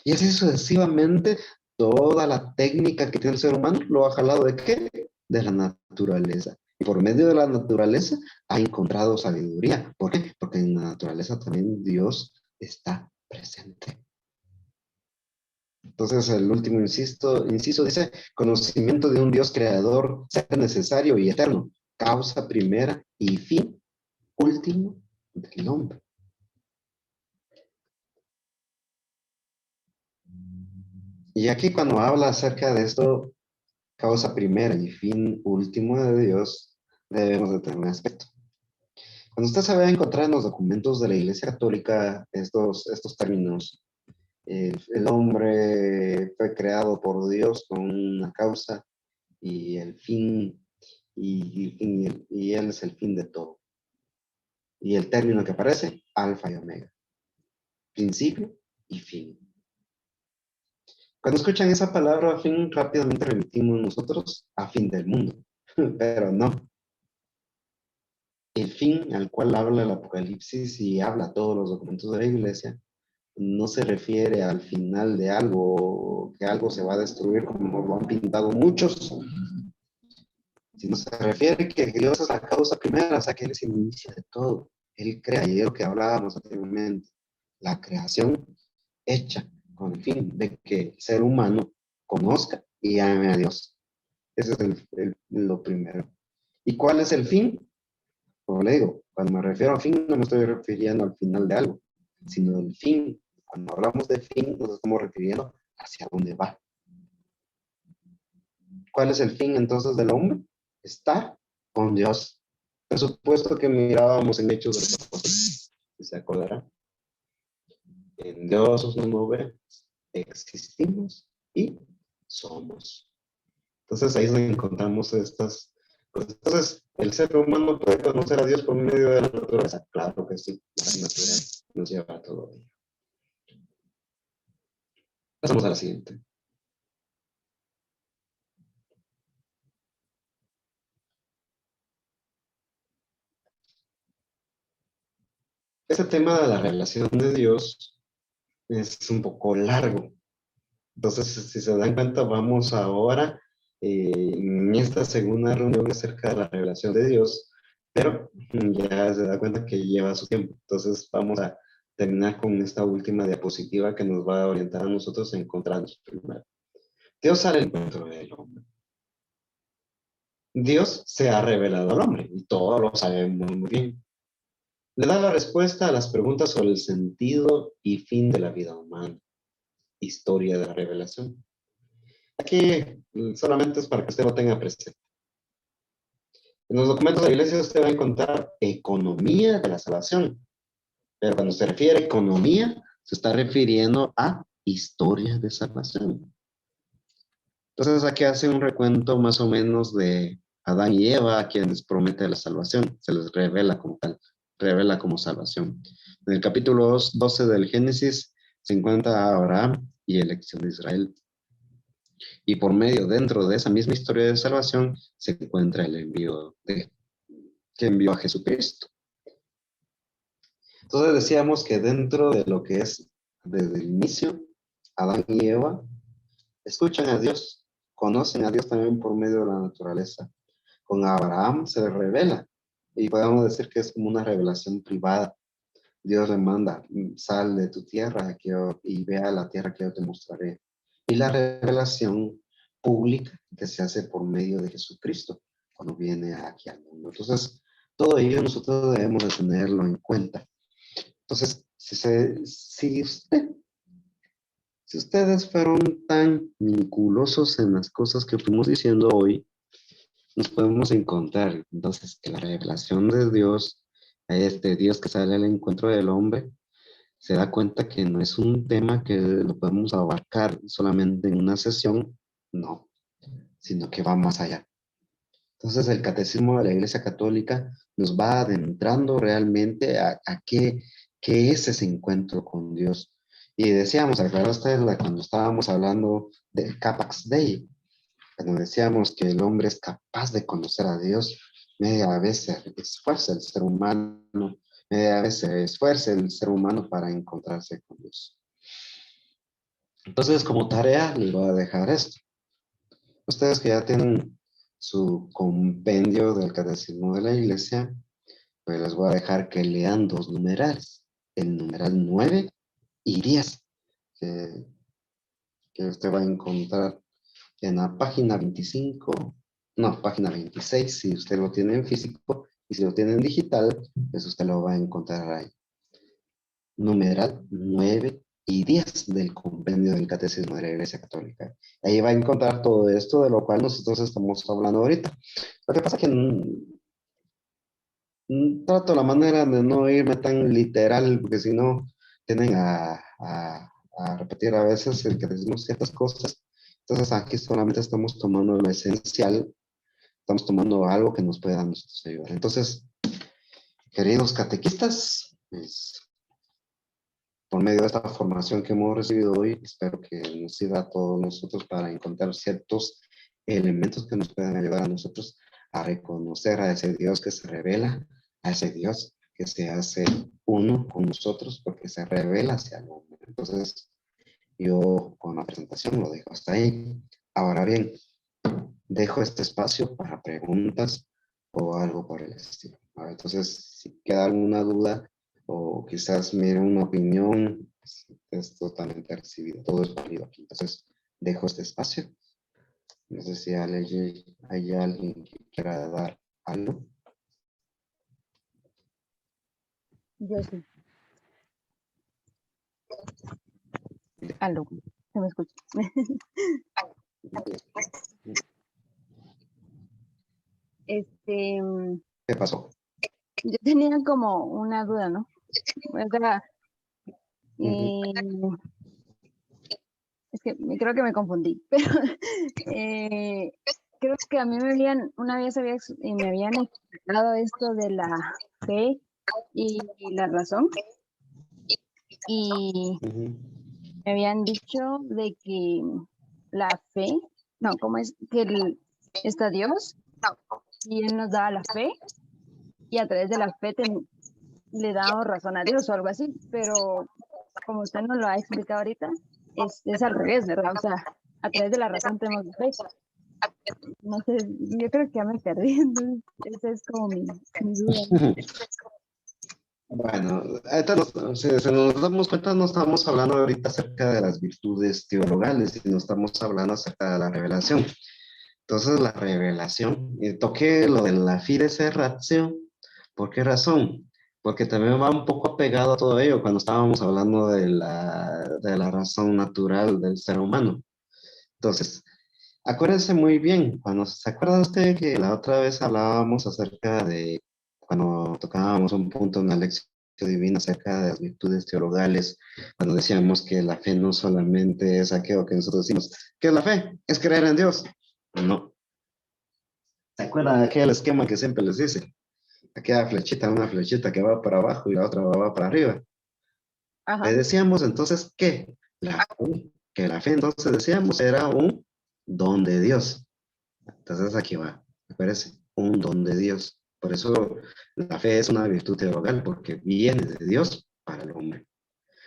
Y así sucesivamente, toda la técnica que tiene el ser humano lo ha jalado ¿de qué? De la naturaleza. Y por medio de la naturaleza ha encontrado sabiduría. ¿Por qué? Porque en la naturaleza también Dios está presente. Entonces, el último inciso dice, conocimiento de un Dios creador, ser necesario y eterno, causa primera y fin último del hombre. Y aquí cuando habla acerca de esto, causa primera y fin último de Dios, debemos de tener un aspecto. Cuando usted se va a encontrar en los documentos de la Iglesia Católica estos términos, el hombre fue creado por Dios con una causa y el fin, y Él es el fin de todo. Y el término que aparece, alfa y omega, principio y fin. Cuando escuchan esa palabra fin, rápidamente remitimos nosotros a fin del mundo, pero no. El fin al cual habla el Apocalipsis y habla todos los documentos de la iglesia, no se refiere al final de algo, que algo se va a destruir como lo han pintado muchos, sino se refiere que Dios es la causa primera, o sea que Él es el inicio de todo. Él crea, y es lo que hablábamos anteriormente, la creación hecha con el fin de que el ser humano conozca y ame a Dios. Ese es lo primero. ¿Y cuál es el fin? Como le digo, cuando me refiero a fin, no me estoy refiriendo al final de algo, sino el fin. Cuando hablamos de fin, nos estamos refiriendo hacia dónde va. ¿Cuál es el fin entonces del hombre? Estar con Dios. Por supuesto que mirábamos en Hechos de los Apóstoles. se acordará. En Dios nos movemos, existimos y somos. Entonces ahí es donde encontramos estas cosas. Entonces, ¿el ser humano puede conocer a Dios por medio de la naturaleza? Claro que sí, la naturaleza nos lleva a todo ello. Pasamos a la siguiente. Este tema de la revelación de Dios es un poco largo. Entonces, si se dan cuenta, vamos ahora en esta segunda reunión acerca de la revelación de Dios, pero ya se da cuenta que lleva su tiempo. Entonces, vamos a terminar con esta última diapositiva que nos va a orientar a nosotros a encontrarnos primero. Dios sale al encuentro del hombre. Dios se ha revelado al hombre y todos lo sabemos muy bien. Le da la respuesta a las preguntas sobre el sentido y fin de la vida humana. Historia de la revelación. Aquí solamente es para que usted lo tenga presente. En los documentos de la iglesia usted va a encontrar economía de la salvación. Pero cuando se refiere a economía, se está refiriendo a historia de salvación. Entonces aquí hace un recuento más o menos de Adán y Eva, a quienes promete la salvación. Se les revela como tal, revela como salvación. En el capítulo 12 del Génesis se encuentra a Abraham y elección de Israel. Y por medio, dentro de esa misma historia de salvación, se encuentra el envío que envió a Jesucristo. Entonces decíamos que dentro de lo que es desde el inicio, Adán y Eva escuchan a Dios, conocen a Dios también por medio de la naturaleza. Con Abraham se le revela y podemos decir que es como una revelación privada. Dios le manda, sal de tu tierra y ve a la tierra que yo te mostraré. Y la revelación pública que se hace por medio de Jesucristo cuando viene aquí al mundo. Entonces, todo ello nosotros debemos de tenerlo en cuenta. Entonces, si ustedes fueron tan vinculosos en las cosas que fuimos diciendo hoy, nos podemos encontrar entonces que la revelación de Dios, este Dios que sale al encuentro del hombre, se da cuenta que no es un tema que lo podemos abarcar solamente en una sesión, no, sino que va más allá. Entonces el catecismo de la Iglesia Católica nos va adentrando realmente a qué es ese encuentro con Dios. Y decíamos, ¿recuerdan ustedes cuando estábamos hablando del Capax Dei? Cuando decíamos que el hombre es capaz de conocer a Dios, media vez se esfuerza el ser humano, media vez se esfuerza el ser humano para encontrarse con Dios. Entonces, como tarea, les voy a dejar esto. Ustedes que ya tienen su compendio del Catecismo de la Iglesia, pues les voy a dejar que lean dos numerales, el numeral 9 y 10, que usted va a encontrar en la página 25, no, página 26, si usted lo tiene en físico, y si lo tiene en digital, pues usted lo va a encontrar ahí. Numeral 9 y 10 del compendio del Catecismo de la Iglesia Católica. Ahí va a encontrar todo esto de lo cual nosotros estamos hablando ahorita. Lo que pasa es que trato la manera de no irme tan literal, porque si no, tienden a repetir a veces el que decimos ciertas cosas. Entonces aquí solamente estamos tomando lo esencial, estamos tomando algo que nos pueda a nosotros ayudar. Entonces, queridos catequistas, pues, por medio de esta formación que hemos recibido hoy, espero que nos sirva a todos nosotros para encontrar ciertos elementos que nos puedan ayudar a nosotros a reconocer a ese Dios que se revela, a ese Dios que se hace uno con nosotros porque se revela hacia el hombre. Entonces, yo con la presentación lo dejo hasta ahí. Ahora bien, dejo este espacio para preguntas o algo por el estilo. Entonces, si queda alguna duda o quizás miren una opinión, pues, es totalmente recibido. Todo es válido aquí. Entonces, dejo este espacio. No sé si hay alguien que quiera dar algo. Yo sí. Aló, ¿se me escucha? ¿Qué pasó? Yo tenía como una duda, ¿no? O sea, Ujú, es que creo que me confundí, pero eh, creo que a mí una vez me habían explicado esto de la fe y la razón, y ujú, me habían dicho de que la fe, no, ¿cómo es? Que está Dios y Él nos da la fe y a través de la fe le damos razón a Dios o algo así, pero como usted nos lo ha explicado ahorita, es al revés, ¿verdad? O sea, a través de la razón tenemos la fe. No sé, yo creo que ya me perdí, entonces esa es como mi duda. ujú. Bueno, ahorita si nos damos cuenta, no estamos hablando ahorita acerca de las virtudes teologales, sino estamos hablando acerca de la revelación. Entonces, la revelación, y toqué lo de la fides ratio, ¿por qué razón? Porque también va un poco apegado a todo ello cuando estábamos hablando de la razón natural del ser humano. Entonces, acuérdense muy bien, cuando se acuerda usted que la otra vez hablábamos acerca de, cuando tocábamos un punto en la lección divina acerca de las virtudes teologales, cuando decíamos que la fe no solamente es aquello que nosotros decimos, ¿qué es la fe? Es creer en Dios. No. ¿Se acuerdan de aquel esquema que siempre les dice? Aquella flechita, una flechita que va para abajo y la otra va para arriba. Le Ajá. decíamos entonces que la fe entonces decíamos era un don de Dios. Entonces aquí va, me parece, un don de Dios. Por eso la fe es una virtud teologal, porque viene de Dios para el hombre.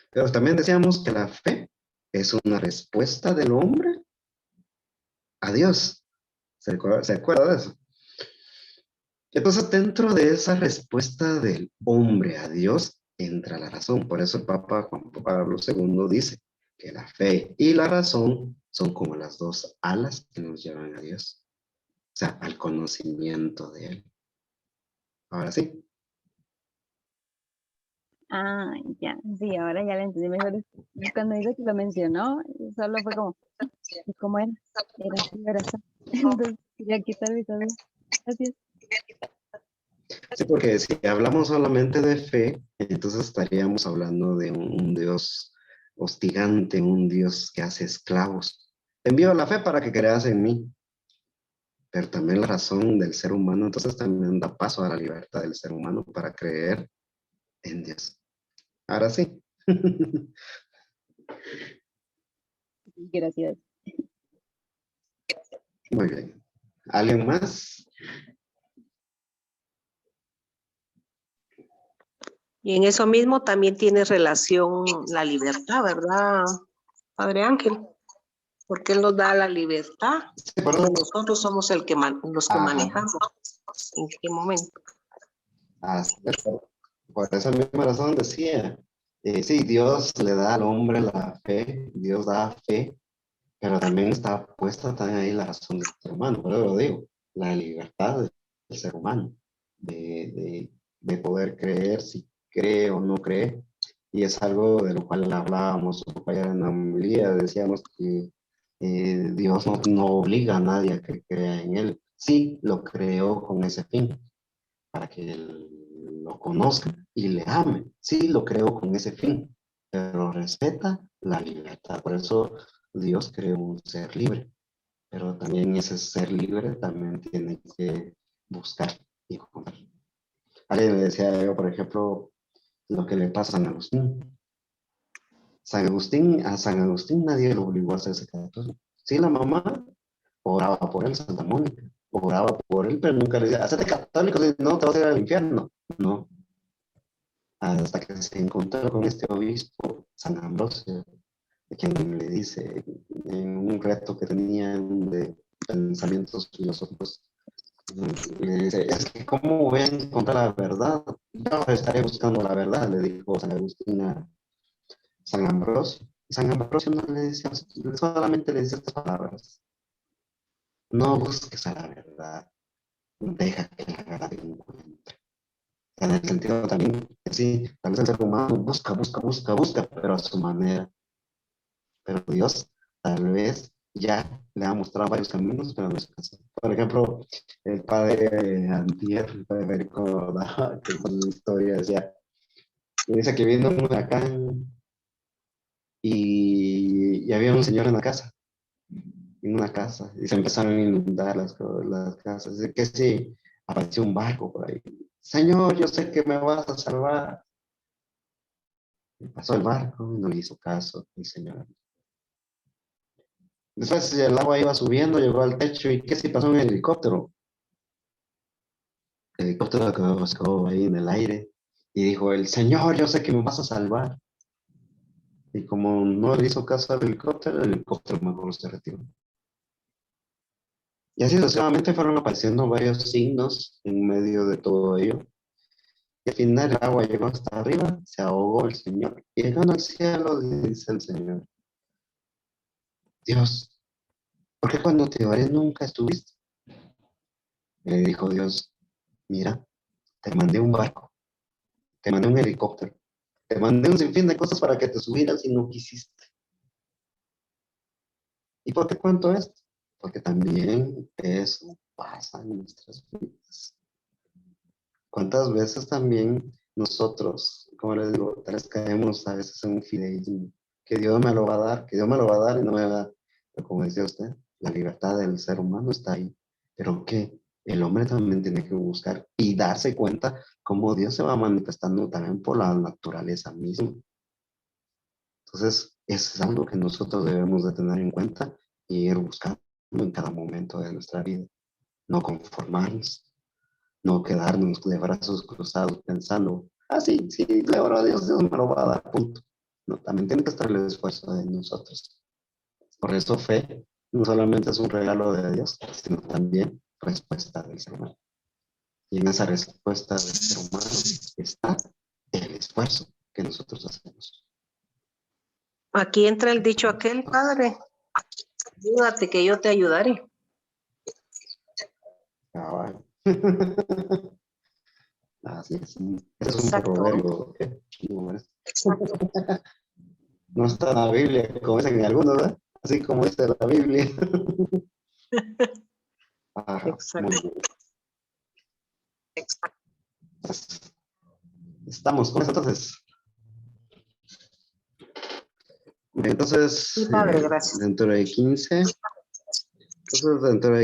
Pero también decíamos que la fe es una respuesta del hombre a Dios. ¿Se acuerda de eso? Entonces, dentro de esa respuesta del hombre a Dios, entra la razón. Por eso el Papa Juan Pablo II dice que la fe y la razón son como las dos alas que nos llevan a Dios, o sea, al conocimiento de Él. Ahora sí. Ah, ya, sí, ahora ya lo entendí mejor. Cuando dice que lo mencionó, solo fue como, ¿y cómo era? Era así, era así. Entonces, quería quitar mi duda. Gracias. Sí, porque si hablamos solamente de fe, entonces estaríamos hablando de un Dios hostigante, un Dios que hace esclavos. Te envío la fe para que creas en mí, pero también la razón del ser humano, entonces también da paso a la libertad del ser humano para creer en Dios. Ahora sí. Gracias. Muy bien. ¿Alguien más? Y en eso mismo también tiene relación la libertad, ¿verdad, Padre Ángel? Porque Él nos da la libertad, Sí, por pero eso. nosotros somos los que Ajá. manejamos. ¿En qué momento? Así es, por esa misma razón decía, sí, Dios le da al hombre la fe, Dios da fe, pero también está puesta también ahí la razón del ser humano, por eso lo digo, la libertad del ser humano, de poder creer si cree o no cree, y es algo de lo cual hablábamos ayer en la homilía, decíamos que Dios no obliga a nadie a que crea en Él, sí lo creó con ese fin, para que él lo conozca y le ame, sí lo creó con ese fin, pero respeta la libertad, por eso Dios creó un ser libre, pero también ese ser libre también tiene que buscar y comer. Alguien le decía yo, por ejemplo, lo que le pasa a San Agustín. A San Agustín nadie lo obligó a hacerse católico. Sí, la mamá oraba por él, Santa Mónica, oraba por él, pero nunca le decía, hacete católico, si no te vas a ir al infierno. No, hasta que se encontró con este obispo, San Ambrosio, quien le dice en un reto que tenía de pensamientos filosóficos, le dice, es que ¿cómo voy a encontrar la verdad? Yo estaré buscando la verdad, le dijo San Agustín a San Ambrosio. Y San Ambrosio no le decía, solamente le dice estas palabras, no busques a la verdad, deja que la verdad te encuentre. En el sentido también, que sí, tal vez el ser humano busca, pero a su manera. Pero Dios tal vez ya le ha mostrado varios caminos, pero no es caso. Por ejemplo, el padre Antier, el padre Federico daba que con la historia decía, Y dice que vino un huracán y había un señor en una casa, y se empezaron a inundar las casas. Dice que sí, apareció un barco por ahí. Señor, yo sé que me vas a salvar. Y pasó el barco y no le hizo caso el señor. Después el agua iba subiendo, llegó al techo y ¿qué si pasó un helicóptero? El helicóptero quedó ahí en el aire y dijo el Señor, yo sé que me vas a salvar. Y como no le hizo caso al helicóptero, el helicóptero mejor se retiró. Y así sucesivamente fueron apareciendo varios signos en medio de todo ello. Y al final el agua llegó hasta arriba, se ahogó el Señor. Y llegando al cielo, dice el Señor, Dios, ¿por qué cuando te oré nunca estuviste? Y le dijo Dios, mira, te mandé un barco, te mandé un helicóptero, te mandé un sinfín de cosas para que te subieras y no quisiste. ¿Y por qué cuento esto? Porque también eso pasa en nuestras vidas. ¿Cuántas veces también nosotros, como les digo, tal vez caemos a veces en un fideísmo? Que Dios me lo va a dar, que Dios me lo va a dar y no me va a dar. Pero como decía usted, la libertad del ser humano está ahí. Pero que el hombre también tiene que buscar y darse cuenta cómo Dios se va manifestando también por la naturaleza misma. Entonces, eso es algo que nosotros debemos de tener en cuenta y ir buscando en cada momento de nuestra vida. No conformarnos, no quedarnos de brazos cruzados pensando, ah, sí, sí, le oro a Dios, Dios me lo va a dar, punto. No, también tiene que estar el esfuerzo de nosotros. Por eso fe no solamente es un regalo de Dios, sino también respuesta del ser humano. Y en esa respuesta del ser humano está el esfuerzo que nosotros hacemos. Aquí entra el dicho aquel, padre. Ayúdate que yo te ayudaré. Ah, así es. Es un Exacto. proverbio. No está en la Biblia, como dicen algunos, ¿verdad? Así como dice la Biblia. Ajá, Exacto. muy bien. Pues, estamos con eso entonces. Entonces, Sí, padre, gracias. dentro de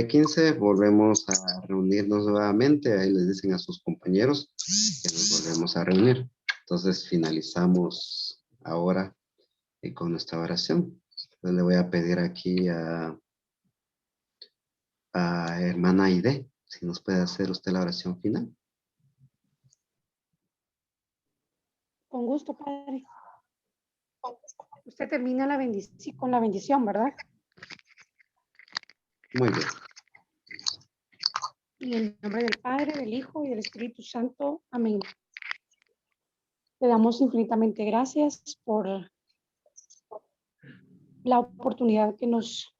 15 volvemos a reunirnos nuevamente. Ahí les dicen a sus compañeros que nos volvemos a reunir. Entonces finalizamos ahora con nuestra oración. Entonces le voy a pedir aquí a hermana Aide, si nos puede hacer usted la oración final. Con gusto, padre. Usted termina con la bendición, ¿verdad? Muy bien. En el nombre del Padre, del Hijo y del Espíritu Santo. Amén. Le damos infinitamente gracias por la oportunidad que nos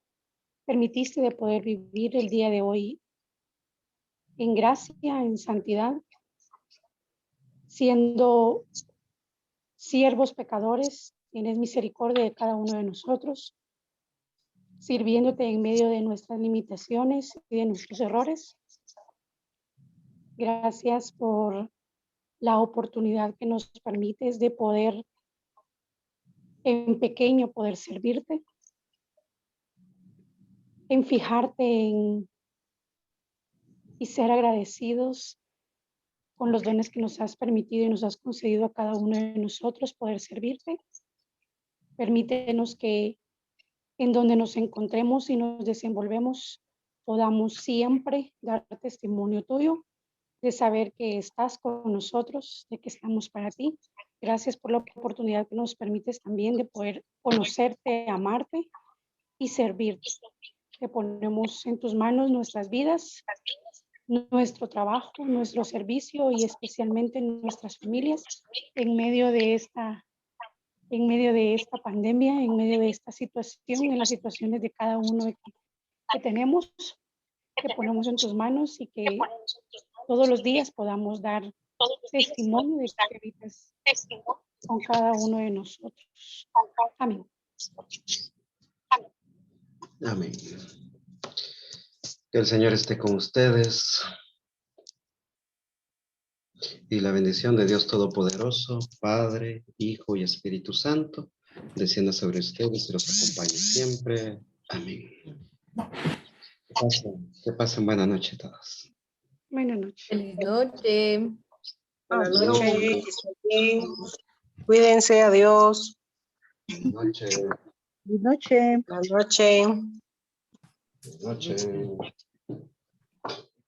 permitiste de poder vivir el día de hoy en gracia, en santidad, siendo siervos pecadores. Tienes misericordia de cada uno de nosotros, sirviéndote en medio de nuestras limitaciones y de nuestros errores. Gracias por la oportunidad que nos permites de poder, en pequeño, poder servirte, en fijarte y ser agradecidos con los dones que nos has permitido y nos has concedido a cada uno de nosotros poder servirte. Permítenos que en donde nos encontremos y nos desenvolvemos podamos siempre dar testimonio tuyo, de saber que estás con nosotros, de que estamos para ti. Gracias por la oportunidad que nos permites también de poder conocerte, amarte y servirte. Te ponemos en tus manos nuestras vidas, nuestro trabajo, nuestro servicio y especialmente nuestras familias en medio de esta pandemia, en medio de esta situación, en las situaciones de cada uno que tenemos, que ponemos en tus manos y que todos los días podamos dar testimonio de que habitas con cada uno de nosotros. Amén. Amén. Que el Señor esté con ustedes. Y la bendición de Dios Todopoderoso, Padre, Hijo y Espíritu Santo, descienda sobre ustedes y los acompañe siempre. Amén. Que pasen buena noche todos. Buenas noches. Feliz noche. Buenas Adiós. noches, que estén bien. Cuídense, adiós. Buenas noches. Buenas noches. Buenas noches. Buenas noches.